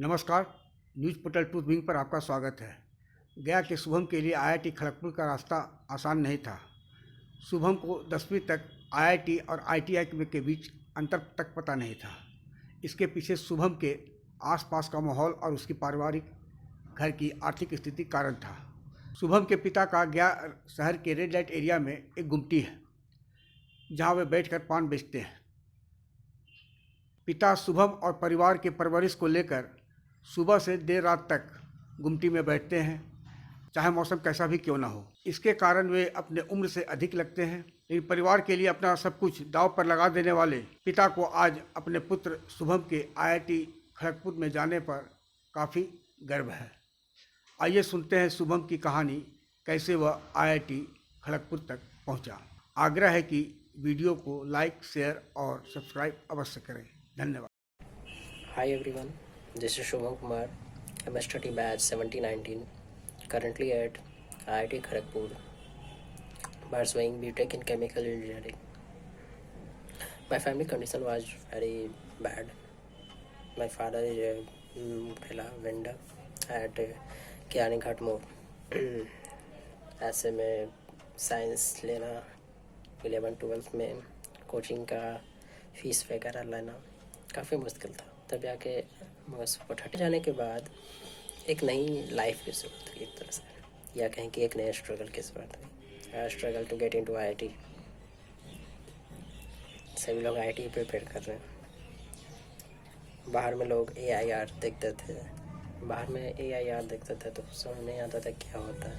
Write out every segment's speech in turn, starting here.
नमस्कार। News portal truth wing पर आपका स्वागत है। गया के शुभम के लिए आईआईटी खड़गपुर का रास्ता आसान नहीं था। शुभम को 10वीं तक आईआईटी और आईटीआई के बीच अंतर तक पता नहीं था। इसके पीछे शुभम के आसपास का माहौल और उसकी पारिवारिक घर की आर्थिक स्थिति कारण था। शुभम के पिता का गया शहर के रेड लाइट एरिया में एक गुमटी है, जहां वे बैठकर पान बेचते हैं। पिता शुभम और परिवार के परवरिश को लेकर सुबह से देर रात तक गुमटी में बैठते हैं, चाहे मौसम कैसा भी क्यों ना हो। इसके कारण वे अपने उम्र से अधिक लगते हैं, लेकिन परिवार के लिए अपना सब कुछ दांव पर लगा देने वाले पिता को आज अपने पुत्र शुभम के आईआईटी खड़गपुर में जाने पर काफ़ी गर्व है। आइए सुनते हैं शुभम की कहानी, कैसे वह आईआईटी खड़गपुर तक पहुंचा। आग्रह है कि वीडियो को लाइक, शेयर और सब्सक्राइब अवश्य करें। धन्यवाद। Hi everyone, this is Shubham Kumar, MSTT batch 1719, currently at IIT Kharagpur, pursuing BTech in Chemical Engineering. My family condition was very bad. My father is a vendor at Kiani Ghat Mall. ऐसे में science लेना, 11-12 में coaching का fees वगैरह लेना काफ़ी मुश्किल था। तब जाके मगर सुपर हट जाने के बाद एक नई लाइफ की ज़रूरत थी एक तरह से, या कहें कि एक नए स्ट्रगल की ज़रूरत थी। I struggle to get into IIT. सभी लोग आईआईटी प्रिपेयर कर रहे हैं। बाहर में लोग एआईआर देखते थे, तो समझ नहीं आता था क्या होता है।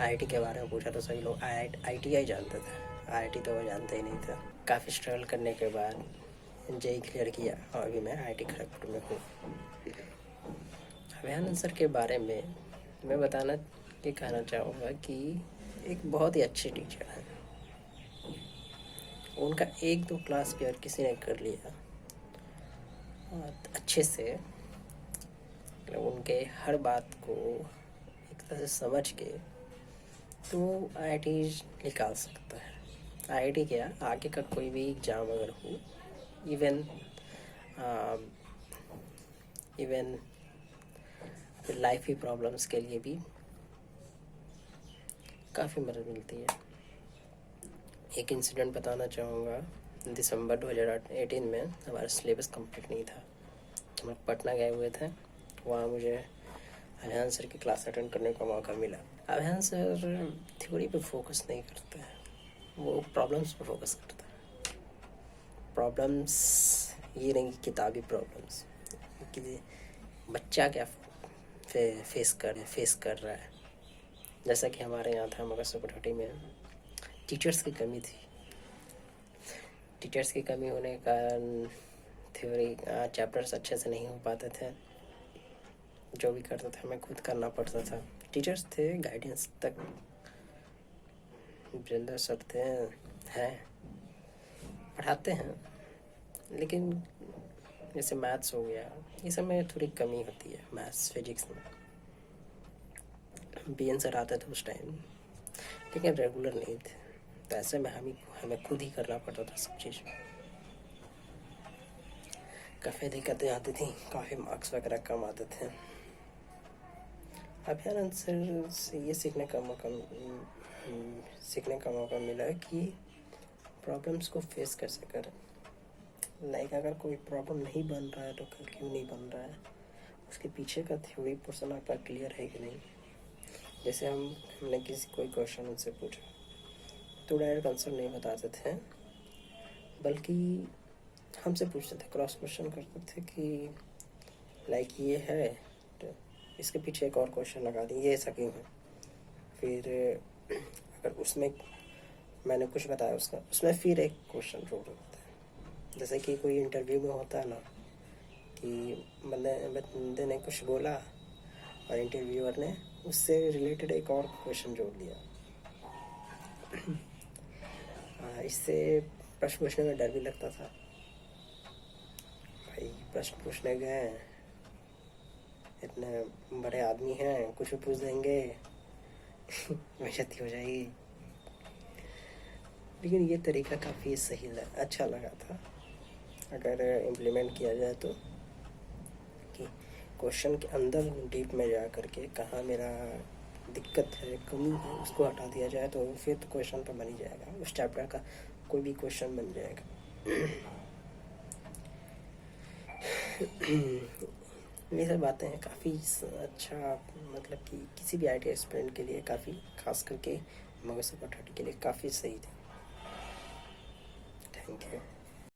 आईआईटी के बारे में पूछा तो सभी लोग आईटीआई जानते थे, आईआईटी तो वो जानते ही नहीं था। काफ़ी स्ट्रगल करने के बाद जेई क्लियर किया और अभी मैं आईआईटी खड़गपुर में हूँ। अभियान सर के बारे में मैं कहना चाहूँगा कि एक बहुत ही अच्छे टीचर हैं। उनका 1-2 क्लास भी अगर किसी ने कर लिया और अच्छे से, उनके हर बात को एक तरह से समझ के, तो आईआईटी निकाल सकता है। आईआईटी क्या, आगे का कोई भी एग्ज़ाम अगर हो, इवन लाइफ ही प्रॉब्लम्स के लिए भी काफ़ी मदद मिलती है। एक इंसिडेंट बताना चाहूँगा। दिसंबर 2018 में हमारा सिलेबस कंप्लीट नहीं था। हम पटना गए हुए थे, वहाँ मुझे अभियान सर की क्लास अटेंड करने का मौका मिला। अभियान सर थ्योरी पे फोकस नहीं करते हैं, वो प्रॉब्लम्स पे फोकस करता है। प्रॉब्लम्स ये नहीं किताबी प्रॉब्लम्स, कि बच्चा क्या फेस कर रहा है। जैसा कि हमारे यहाँ था मगर सुपरहटी में टीचर्स की कमी थी। टीचर्स की कमी होने के कारण थ्योरी चैप्टर्स अच्छे से नहीं हो पाते थे। जो भी करता था हमें खुद करना पड़ता था। टीचर्स थे, गाइडेंस तक वीरेंद्र सर थे, हैं, पढ़ाते हैं, लेकिन जैसे मैथ्स हो गया, ये सब में थोड़ी कमी होती है। मैथ्स, फिजिक्स में बीएन सर आते थे उस टाइम, लेकिन रेगुलर नहीं थे। तो ऐसे में हमें खुद ही करना पड़ता था सब चीज़। काफ़ी दिक्कतें आती थी, काफ़ी मार्क्स वगैरह कम आते थे। अभियान सर से ये सीखने का मौका मिला कि प्रॉब्लम्स को फेस कैसे करें। लाइक अगर कोई प्रॉब्लम नहीं बन रहा है तो कल क्यों नहीं बन रहा है, उसके पीछे का थ्योरी पोर्शन आपका क्लियर है कि नहीं। जैसे हमने कोई क्वेश्चन उनसे पूछा तो डायरेक्ट आंसर नहीं बताते थे, बल्कि हमसे पूछते थे, क्रॉस क्वेश्चन करते थे कि लाइक ये है तो इसके पीछे एक और क्वेश्चन लगा दी, ये ऐसा क्यों है। फिर अगर उसमें मैंने कुछ बताया उसमें फिर एक क्वेश्चन जोड़ देते हैं। जैसे कि कोई इंटरव्यू में होता है ना, कि बंदे ने कुछ बोला और इंटरव्यूअर ने उससे रिलेटेड एक और क्वेश्चन जोड़ दिया। इससे प्रश्न पूछने में डर भी लगता था। भाई प्रश्न पूछने गए, इतने बड़े आदमी हैं, कुछ भी पूछ देंगे, बेइज्जती हो जाएगी। लेकिन ये तरीका काफ़ी सही अच्छा लगा था, अगर इम्प्लीमेंट किया जाए तो, कि क्वेश्चन के अंदर डीप में जा करके कहाँ मेरा दिक्कत है, कमी है, उसको हटा दिया जाए तो फिर तो क्वेश्चन तो बन ही जाएगा, उस चैप्टर का कोई भी क्वेश्चन बन जाएगा। ये सब बातें हैं काफ़ी अच्छा, मतलब कि किसी भी IIT एस्पिरेंट के लिए काफ़ी, खास करके मगध के लिए काफ़ी सही थी। Thank you.